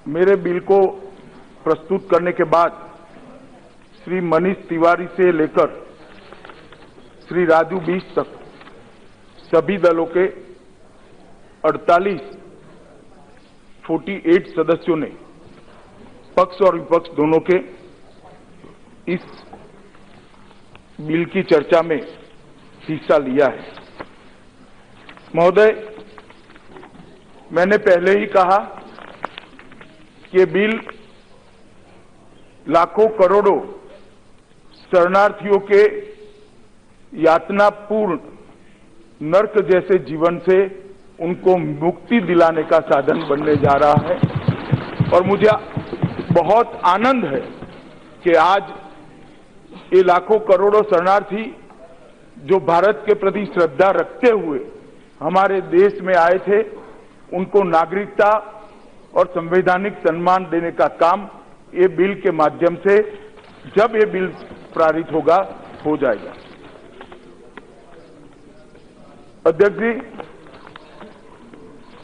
मेरे बिल को प्रस्तुत करने के बाद श्री मनीष तिवारी से लेकर श्री राजू बीस तक सभी दलों के 48 सदस्यों ने पक्ष और विपक्ष दोनों के इस बिल की चर्चा में हिस्सा लिया है। महोदय, मैंने पहले ही कहा कि बिल लाखों करोड़ों शरणार्थियों के यातनापूर्ण नर्क जैसे जीवन से उनको मुक्ति दिलाने का साधन बनने जा रहा है और मुझे बहुत आनंद है कि आज ये लाखों करोड़ों शरणार्थी जो भारत के प्रति श्रद्धा रखते हुए हमारे देश में आए थे, उनको नागरिकता और संवैधानिक सम्मान देने का काम ये बिल के माध्यम से, जब ये बिल पारित होगा, हो जाएगा। अध्यक्ष जी,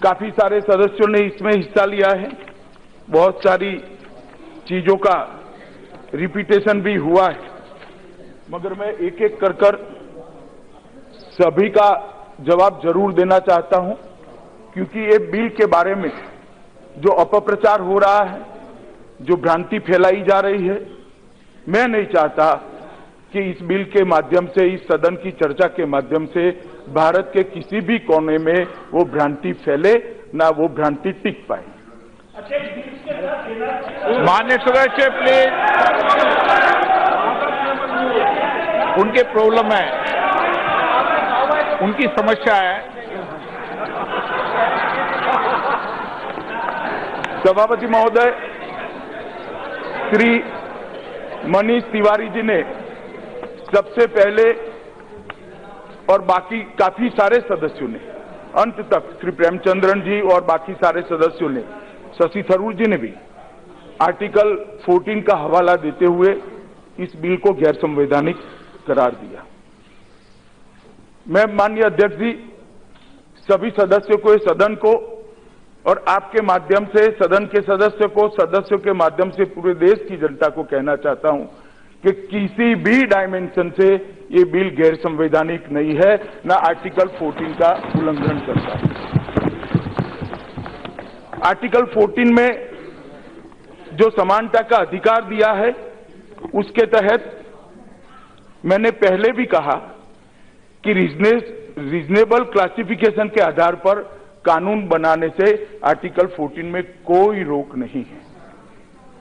काफी सारे सदस्यों ने इसमें हिस्सा लिया है। बहुत सारी चीजों का रिपीटेशन भी हुआ है, मगर मैं एक एक कर सभी का जवाब जरूर देना चाहता हूं, क्योंकि ये बिल के बारे में जो अपप्रचार हो रहा है, जो भ्रांति फैलाई जा रही है, मैं नहीं चाहता कि इस बिल के माध्यम से, इस सदन की चर्चा के माध्यम से भारत के किसी भी कोने में वो भ्रांति फैले, ना वो भ्रांति टिक पाए। माननीय सदस्य प्लीज, उनके प्रॉब्लम है, उनकी समस्या है। सभापति महोदय, श्री मनीष तिवारी जी ने सबसे पहले और बाकी काफी सारे सदस्यों ने, अंत तक श्री प्रेमचंद्रन जी और बाकी सारे सदस्यों ने, शशि थरूर जी ने भी आर्टिकल 14 का हवाला देते हुए इस बिल को गैर संवैधानिक करार दिया। मैं माननीय अध्यक्ष जी सभी सदस्यों को, इस सदन को और आपके माध्यम से सदन के सदस्यों के माध्यम से पूरे देश की जनता को कहना चाहता हूं कि किसी भी डायमेंशन से ये बिल गैर संवैधानिक नहीं है, ना आर्टिकल 14 का उल्लंघन करता है। आर्टिकल 14 में जो समानता का अधिकार दिया है, उसके तहत मैंने पहले भी कहा कि रीजनेबल क्लासिफिकेशन के आधार पर कानून बनाने से आर्टिकल 14 में कोई रोक नहीं है।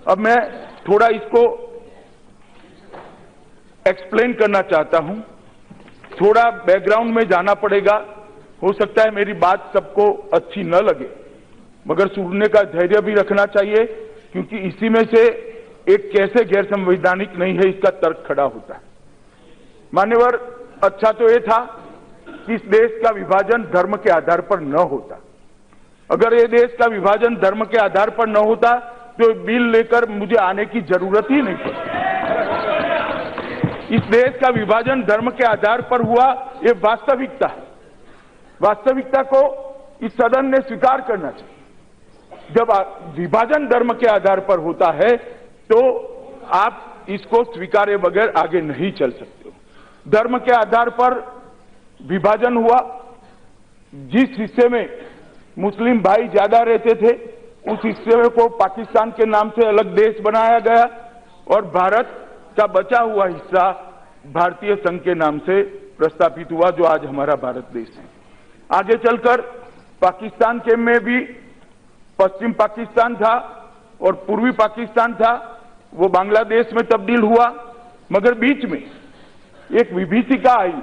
अब मैं थोड़ा इसको एक्सप्लेन करना चाहता हूं, थोड़ा बैकग्राउंड में जाना पड़ेगा। हो सकता है मेरी बात सबको अच्छी न लगे, मगर सुनने का धैर्य भी रखना चाहिए, क्योंकि इसी में से एक कैसे गैर संवैधानिक नहीं है इसका तर्क खड़ा होता है। मान्यवर, अच्छा तो ये था कि इस देश का विभाजन धर्म के आधार पर न होता। अगर ये देश का विभाजन धर्म के आधार पर न होता तो बिल लेकर मुझे आने की जरूरत ही नहीं पड़ती। इस देश का विभाजन धर्म के आधार पर हुआ, ये वास्तविकता है। वास्तविकता को इस सदन ने स्वीकार करना चाहिए। जब विभाजन धर्म के आधार पर होता है तो आप इसको स्वीकारे बगैर आगे नहीं चल सकते हो। धर्म के आधार पर विभाजन हुआ, जिस हिस्से में मुस्लिम भाई ज्यादा रहते थे उस हिस्से में को पाकिस्तान के नाम से अलग देश बनाया गया और भारत का बचा हुआ हिस्सा भारतीय संघ के नाम से प्रस्तापित हुआ, जो आज हमारा भारत देश है। आगे चलकर पाकिस्तान के में भी पश्चिम पाकिस्तान था और पूर्वी पाकिस्तान था, वो बांग्लादेश में तब्दील हुआ, मगर बीच में एक विभीषिका आई।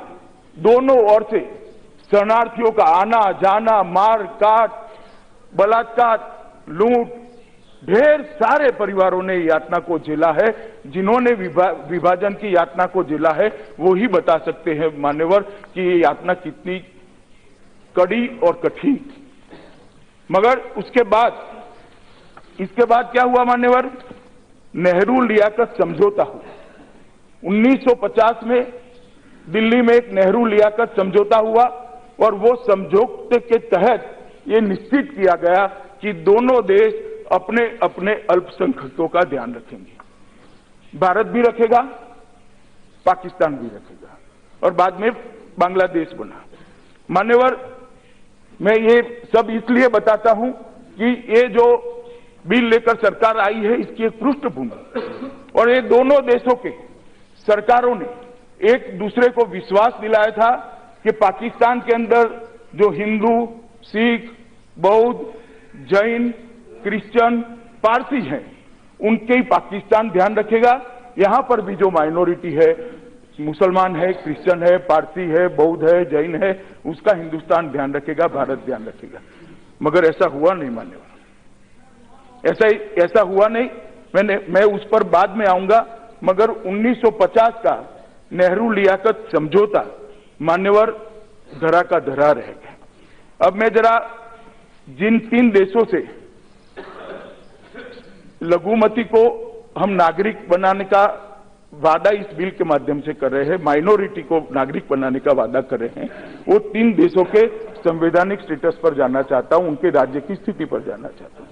दोनों ओर से शरणार्थियों का आना जाना, मार काट, बलात्कार, लूट, ढेर सारे परिवारों ने यातना को झेला है। जिन्होंने विभाजन की यातना को झेला है वो ही बता सकते हैं मान्यवर कि ये यातना कितनी कड़ी और कठिन। मगर इसके बाद क्या हुआ मान्यवर? नेहरू लियाकत समझौता हुआ। 1950 में दिल्ली में एक नेहरू लियाकत समझौता हुआ और वो समझौते के तहत ये निश्चित किया गया कि दोनों देश अपने अपने अल्पसंख्यकों का ध्यान रखेंगे। भारत भी रखेगा, पाकिस्तान भी रखेगा और बाद में बांग्लादेश बना। मान्यवर, मैं ये सब इसलिए बताता हूं कि ये जो बिल लेकर सरकार आई है इसकी एक पृष्ठभूमि, और ये दोनों देशों के सरकारों ने एक दूसरे को विश्वास दिलाया था कि पाकिस्तान के अंदर जो हिंदू, सिख, बौद्ध, जैन, क्रिश्चियन, पारसी हैं, उनके ही पाकिस्तान ध्यान रखेगा। यहां पर भी जो माइनॉरिटी है, मुसलमान है, क्रिश्चियन है, पारसी है, बौद्ध है, जैन है, उसका हिंदुस्तान ध्यान रखेगा, भारत ध्यान रखेगा। मगर ऐसा हुआ नहीं मान्यवर, ऐसा हुआ नहीं। मैं उस पर बाद में आऊंगा, मगर 1950 का नेहरू लियाकत समझौता मान्यवर धरा का धरा रह गया। अब मैं जरा जिन 3 देशों से लघुमती को हम नागरिक बनाने का वादा इस बिल के माध्यम से कर रहे हैं, माइनॉरिटी को नागरिक बनाने का वादा कर रहे हैं, वो 3 देशों के संवैधानिक स्टेटस पर जाना चाहता हूं, उनके राज्य की स्थिति पर जाना चाहता हूं।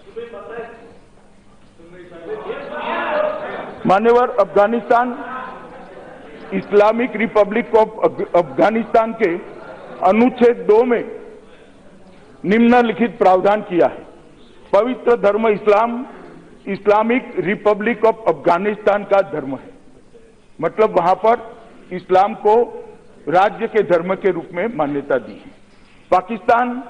मान्यवर, Afghanistan, Islamic Republic of Afghanistan के अनुच्छेद 2 में निम्नलिखित प्रावधान किया है। पवित्र धर्म इस्लाम इस्लामिक रिपब्लिक ऑफ अफगानिस्तान का धर्म है, मतलब वहां पर इस्लाम को राज्य के धर्म के रूप में मान्यता दी है। Pakistan,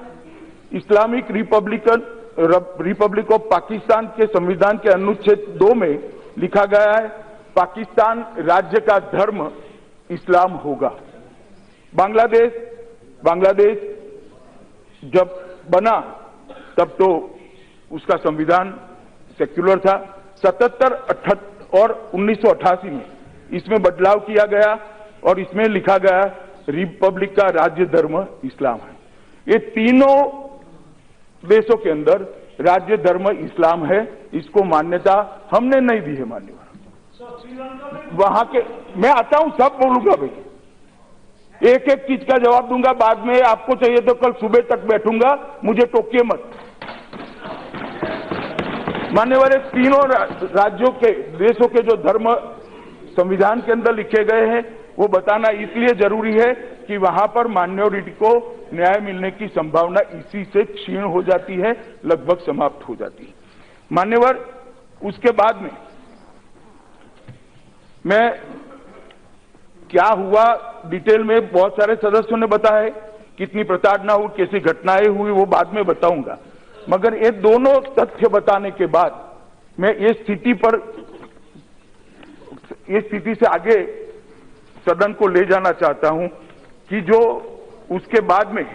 Islamic Republic of Pakistan के संविधान के अनुच्छेद 2 में लिखा गया है, पाकिस्तान राज्य का धर्म इस्लाम होगा। बांग्लादेश जब बना तब तो उसका संविधान सेक्युलर था। 77, 78 और 1988 में इसमें बदलाव किया गया और इसमें लिखा गया रिपब्लिक का राज्य धर्म इस्लाम है। ये तीनों देशों के अंदर राज्य धर्म इस्लाम है, इसको मान्यता हमने नहीं दी है मान्यवर। वहां के मैं आता हूं, सब बोलूंगा भाई, एक एक चीज का जवाब दूंगा, बाद में आपको चाहिए तो कल सुबह तक बैठूंगा, मुझे टोकिए मत। मान्यवर, ये तीनों राज्यों के देशों के जो धर्म संविधान के अंदर लिखे गए हैं वो बताना इसलिए जरूरी है कि वहां पर माइनॉरिटी को न्याय मिलने की संभावना इसी से क्षीण हो जाती है, लगभग समाप्त हो जाती है। मान्यवर, उसके बाद में मैं क्या हुआ डिटेल में बहुत सारे सदस्यों ने बताया है, कितनी प्रताड़ना हुई, कैसी घटनाएं हुई, वो बाद में बताऊंगा। मगर ये दोनों तथ्य बताने के बाद मैं ये स्थिति से आगे सदन को ले जाना चाहता हूं कि जो उसके बाद में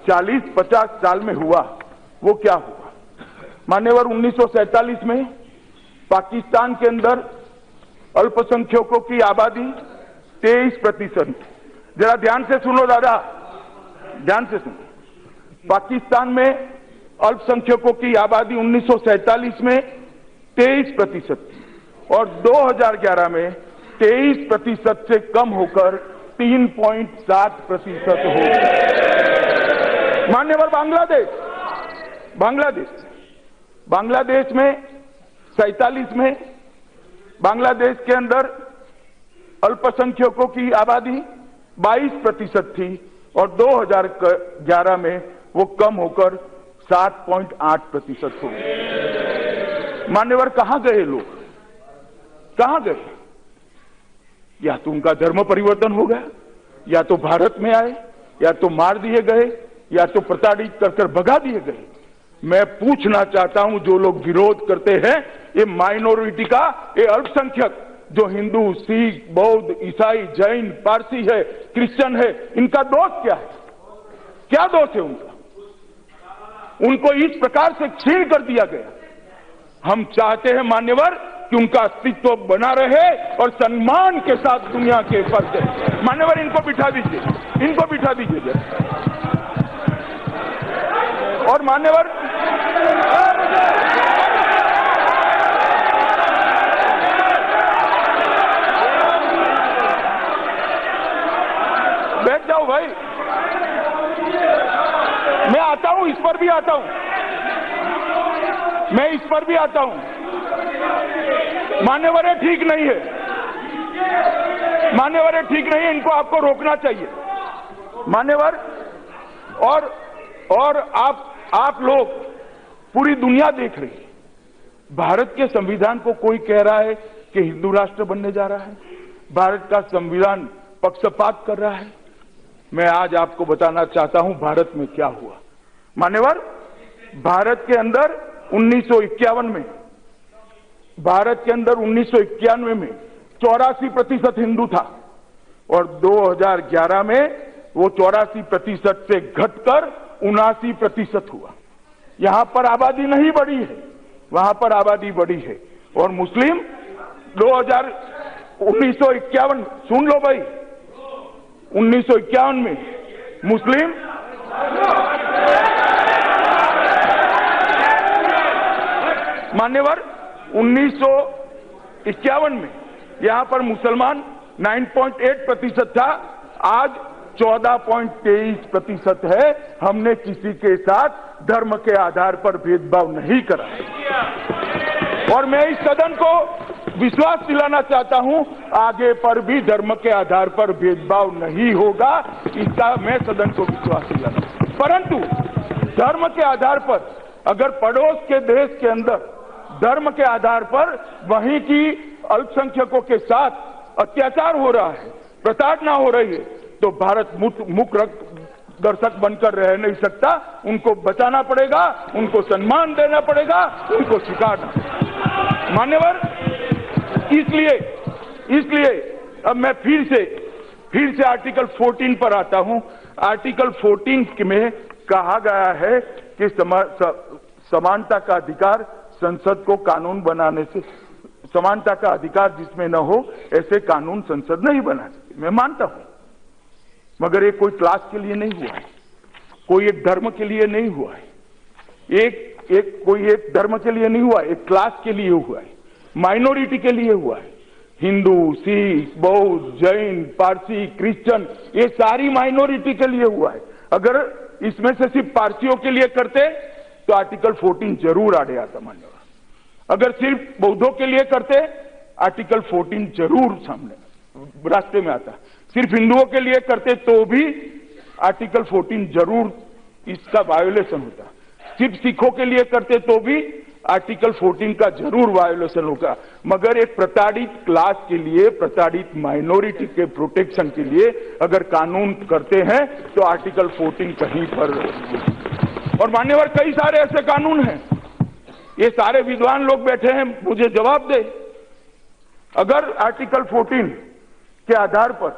40-50 साल में हुआ वो क्या हुआ। मान्यवर, 1947 में पाकिस्तान के अंदर अल्पसंख्यकों की आबादी 23%। जरा ध्यान से सुनो दादा, ध्यान से सुनो। पाकिस्तान में अल्पसंख्यकों की आबादी 1947 में 23% थी और 2011 में 23% से कम होकर 3.7% हो गई। मान्यवर, बांग्लादेश में 47 में बांग्लादेश के अंदर अल्पसंख्यकों की आबादी 22% थी और 2011 में वो कम होकर 7.8% हो गई। मान्यवर, कहां गए लोग, कहां गए? या तो उनका धर्म परिवर्तन हो गया, या तो भारत में आए, या तो मार दिए गए, या तो प्रताड़ित कर भगा दिए गए। मैं पूछना चाहता हूं, जो लोग विरोध करते हैं, ये माइनॉरिटी का, ये अल्पसंख्यक जो हिंदू, सिख, बौद्ध, ईसाई, जैन, पारसी है, क्रिश्चियन है, इनका दोष क्या है? क्या दोष है उनका? उनको इस प्रकार से छीन कर दिया गया। हम चाहते हैं मान्यवर कि उनका अस्तित्व बना रहे और सम्मान के साथ दुनिया के फर्ज है। मान्यवर, इनको बिठा दीजिए, इनको बिठा दीजिए। और मान्यवर, बैठ जाओ भाई, मैं आता हूं, इस पर भी आता हूं। मैं इस पर भी आता हूं। मान्यवर ये ठीक नहीं है, मान्यवर ये ठीक नहीं है, इनको आपको रोकना चाहिए मान्यवर। और आप लोग, पूरी दुनिया देख रही है, भारत के संविधान को कोई कह रहा है कि हिंदू राष्ट्र बनने जा रहा है, भारत का संविधान पक्षपात कर रहा है। मैं आज आपको बताना चाहता हूं भारत में क्या हुआ मान्यवर। भारत के अंदर 1951 में, भारत के अंदर 1991 में 84% हिंदू था और 2011 में वो 84% से घटकर 79% हुआ। यहां पर आबादी नहीं बढ़ी है, वहां पर आबादी बढ़ी है। और मुस्लिम 1951, सुन लो भाई, 1951 में मुस्लिम मान्यवर 1951 में यहां पर मुसलमान 9.8% था, आज 14.23% है। हमने किसी के साथ धर्म के आधार पर भेदभाव नहीं करा। और मैं इस सदन को विश्वास दिलाना चाहता हूं, आगे पर भी धर्म के आधार पर भेदभाव नहीं होगा, इसका मैं सदन को विश्वास दिलाना। परंतु धर्म के आधार पर अगर पड़ोस के देश के अंदर धर्म के आधार पर वहीं की अल्पसंख्यकों के साथ अत्याचार हो रहा है, प्रताड़ना हो रही है, तो भारत मुख दर्शक बनकर रह नहीं सकता। उनको बचाना पड़ेगा, उनको सम्मान देना पड़ेगा, उनको स्वीकारना। मान्यवर, इसलिए अब मैं फिर से आर्टिकल 14 पर आता हूं। आर्टिकल 14 में कहा गया है कि समानता का अधिकार संसद को कानून बनाने से, समानता का अधिकार जिसमें न हो ऐसे कानून संसद नहीं बना सकती। मैं मानता हूं, मगर ये कोई क्लास के लिए नहीं हुआ है, कोई एक धर्म के लिए नहीं हुआ है, कोई एक धर्म के लिए नहीं हुआ, एक क्लास के लिए हुआ है, माइनॉरिटी के लिए हुआ है। हिंदू, सिख, बौद्ध, जैन, पारसी, क्रिश्चियन, ये सारी माइनॉरिटी के लिए हुआ है। अगर इसमें से सिर्फ पारसियों के लिए करते तो आर्टिकल 14 जरूर आड़े आता मान्यवर। अगर सिर्फ बौद्धों के लिए करते आर्टिकल 14 जरूर सामने रास्ते में आता। सिर्फ हिंदुओं के लिए करते तो भी आर्टिकल 14 जरूर इसका वायोलेशन होता। सिर्फ सिखों के लिए करते तो भी आर्टिकल 14 का जरूर वायोलेशन होगा। मगर एक प्रताड़ित क्लास के लिए, प्रताड़ित माइनॉरिटी के प्रोटेक्शन के लिए अगर कानून करते हैं तो आर्टिकल 14 कहीं पर। और मान्यवर, कई सारे ऐसे कानून हैं, ये सारे विद्वान लोग बैठे हैं, मुझे जवाब दे। अगर आर्टिकल 14 के आधार पर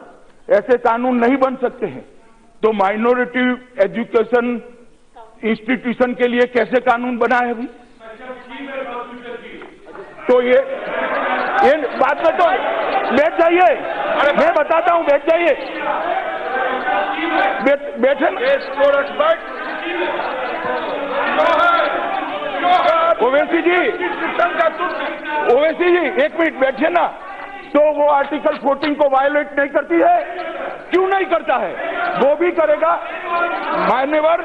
ऐसे कानून नहीं बन सकते हैं तो माइनॉरिटी एजुकेशन इंस्टीट्यूशन के लिए कैसे कानून बना है अभी? तो ये बात में तो बैठ जाइए, मैं बताता हूं, बैठ जाइए, बैठे। ओवैसी जी, एक मिनट बैठिए ना। तो वो आर्टिकल 14 को वायलेट नहीं करती है? क्यों नहीं करता है? वो भी करेगा मान्यवर।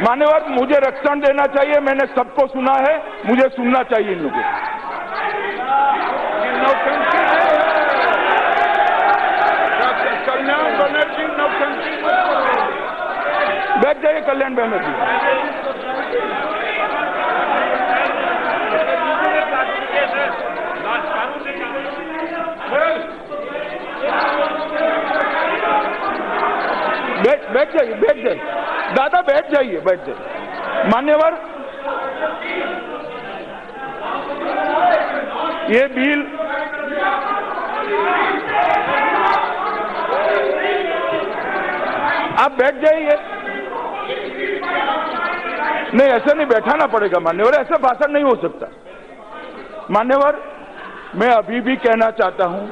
मान्यवर, मुझे रक्षण देना चाहिए। मैंने सबको सुना है, मुझे सुनना चाहिए इन लोगों को। कल्याण बनर्जी नौटंकी बैठ जाइए। कल्याण बनर्जी बैठ जाइए दादा, बैठ जाइए। मान्यवर, ये बिल आप बैठ जाइए। नहीं, ऐसा नहीं बैठाना पड़ेगा मान्यवर, ऐसा भाषण नहीं हो सकता। मान्यवर, मैं अभी भी कहना चाहता हूं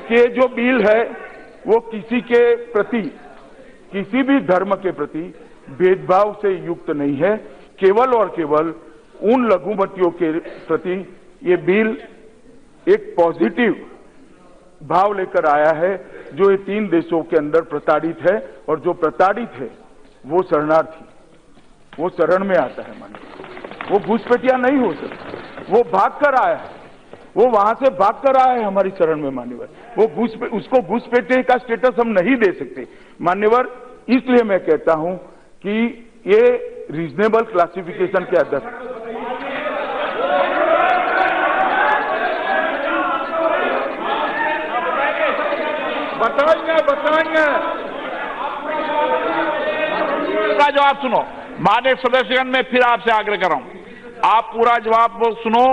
कि जो बिल है वो किसी के प्रति, किसी भी धर्म के प्रति भेदभाव से युक्त नहीं है। केवल और केवल उन लघुमतियों के प्रति ये बिल एक पॉजिटिव भाव लेकर आया है जो ये 3 देशों के अंदर प्रताड़ित है, और जो प्रताड़ित है वो शरणार्थी, वो शरण में आता है। माननीय, वो घुसपैठिया नहीं हो सकता, वो भाग कर आया है, वो वहां से भाग कर आया है हमारी शरण में। मान्यवर, वो उसको घुसपैठिए का स्टेटस हम नहीं दे सकते मान्यवर। इसलिए मैं कहता हूं कि ये रीजनेबल क्लासिफिकेशन के आधार बताएंगे पूरा जवाब सुनो। माननीय सदस्यगण, मैं फिर आपसे आग्रह कर रहा हूं, आप पूरा जवाब सुनो,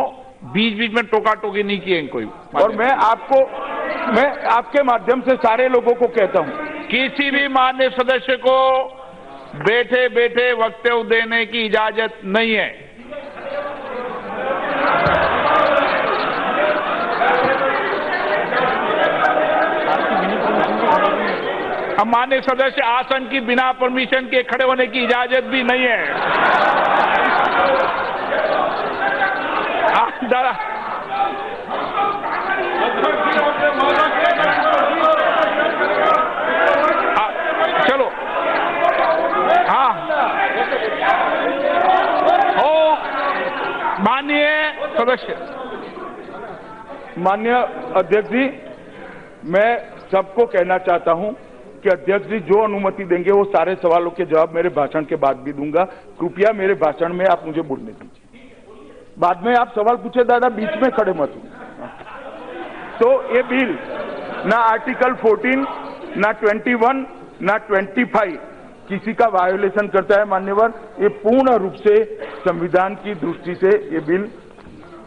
बीच बीच में टोका टोकी नहीं किए कोई। और मैं आपके माध्यम से सारे लोगों को कहता हूं, किसी भी माननीय सदस्य को बैठे बैठे वक्तव्य देने की इजाजत नहीं है। हम माननीय सदस्य आसन की बिना परमिशन के खड़े होने की इजाजत भी नहीं है। चलो, हाँ, हो माननीय सदस्य। माननीय अध्यक्ष जी, मैं सबको कहना चाहता हूं कि अध्यक्ष जी जो अनुमति देंगे वो सारे सवालों के जवाब मेरे भाषण के बाद भी दूंगा। कृपया मेरे भाषण में आप मुझे बोलने दीजिए। बाद में आप सवाल पूछे दादा, बीच में खड़े मत हो। तो ये बिल ना आर्टिकल 14, ना 21, ना 25 किसी का वायोलेशन करता है मान्यवर। ये पूर्ण रूप से संविधान की दृष्टि से ये बिल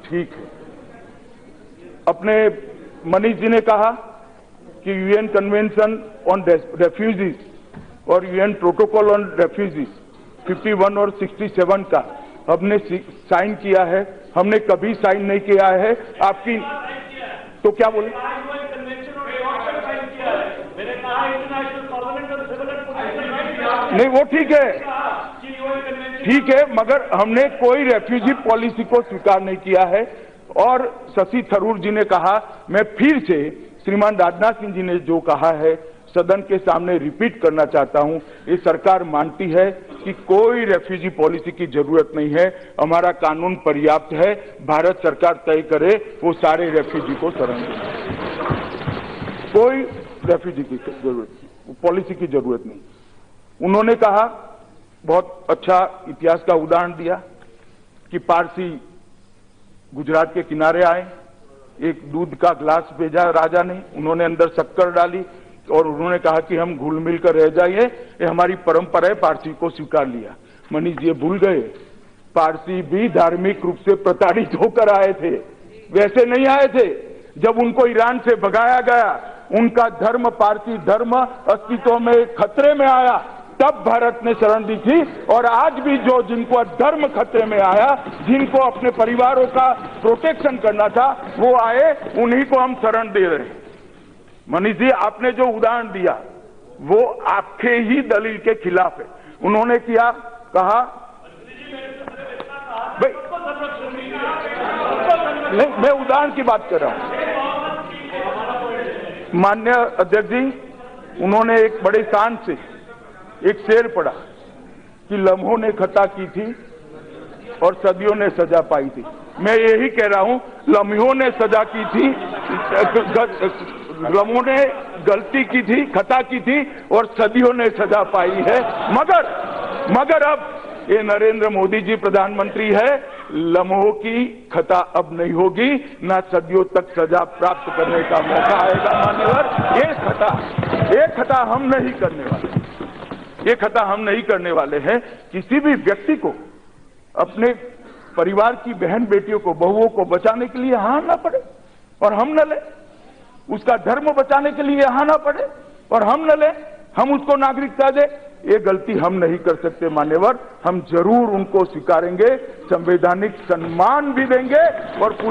ठीक है। अपने मनीष जी ने कहा कि यूएन कन्वेंशन ऑन रेफ्यूजीज और यूएन प्रोटोकॉल ऑन रेफ्यूजीज 51 और 67 का हमने साइन किया है। हमने कभी साइन नहीं किया है। आपकी तो क्या बोले? नहीं, वो ठीक है, मगर हमने कोई रेफ्यूजी पॉलिसी को स्वीकार नहीं किया है। और शशि थरूर जी ने कहा, मैं फिर से श्रीमान राजनाथ सिंह जी ने जो कहा है सदन के सामने रिपीट करना चाहता हूं, ये सरकार मानती है कि कोई रेफ्यूजी पॉलिसी की जरूरत नहीं है। हमारा कानून पर्याप्त है। भारत सरकार तय करे वो सारे रेफ्यूजी को शरण दें। कोई रेफ्यूजी की जरूरत नहीं, पॉलिसी की जरूरत नहीं। उन्होंने कहा, बहुत अच्छा इतिहास का उदाहरण दिया कि पारसी गुजरात के किनारे आए, एक दूध का ग्लास भेजा राजा ने, उन्होंने अंदर शक्कर डाली और उन्होंने कहा कि हम घुल मिल कर रह जाइए, ये हमारी परंपरा है। पारसी को स्वीकार लिया। मनीष जी भूल गए, पारसी भी धार्मिक रूप से प्रताड़ित होकर आए थे, वैसे नहीं आए थे। जब उनको ईरान से भगाया गया, उनका धर्म, पारसी धर्म अस्तित्व में खतरे में आया, तब भारत ने शरण दी थी। और आज भी जो जिनको धर्म खतरे में आया, जिनको अपने परिवारों का प्रोटेक्शन करना था, वो आए, उन्हीं को हम शरण दे रहे हैं। मनीष जी, आपने जो उदाहरण दिया वो आपके ही दलील के खिलाफ है। उन्होंने क्या कहा? भाई नहीं, मैं उदाहरण की बात कर रहा हूं। माननीय अध्यक्ष जी, उन्होंने एक बड़े शान से एक शेर पढ़ा कि लम्हों ने खता की थी और सदियों ने सजा पाई थी। मैं यही कह रहा हूं, लम्हों ने सजा की थी, लम्हों ने गलती की थी, खता की थी और सदियों ने सजा पाई है। मगर अब ये नरेंद्र मोदी जी प्रधानमंत्री है, लम्हों की खता अब नहीं होगी, ना सदियों तक सजा प्राप्त करने का मौका आएगा। मान्यवर, ये खता हम नहीं करने वाले, ये खता हम नहीं करने वाले हैं। किसी भी व्यक्ति को अपने परिवार की बहन बेटियों को, बहुओं को बचाने के लिए हां ना पड़े और हम न ले, उसका धर्म बचाने के लिए हां ना पड़े और हम न ले, हम उसको नागरिकता दे, ये गलती हम नहीं कर सकते मान्यवर। हम जरूर उनको स्वीकारेंगे, संवैधानिक सम्मान भी देंगे और पूरे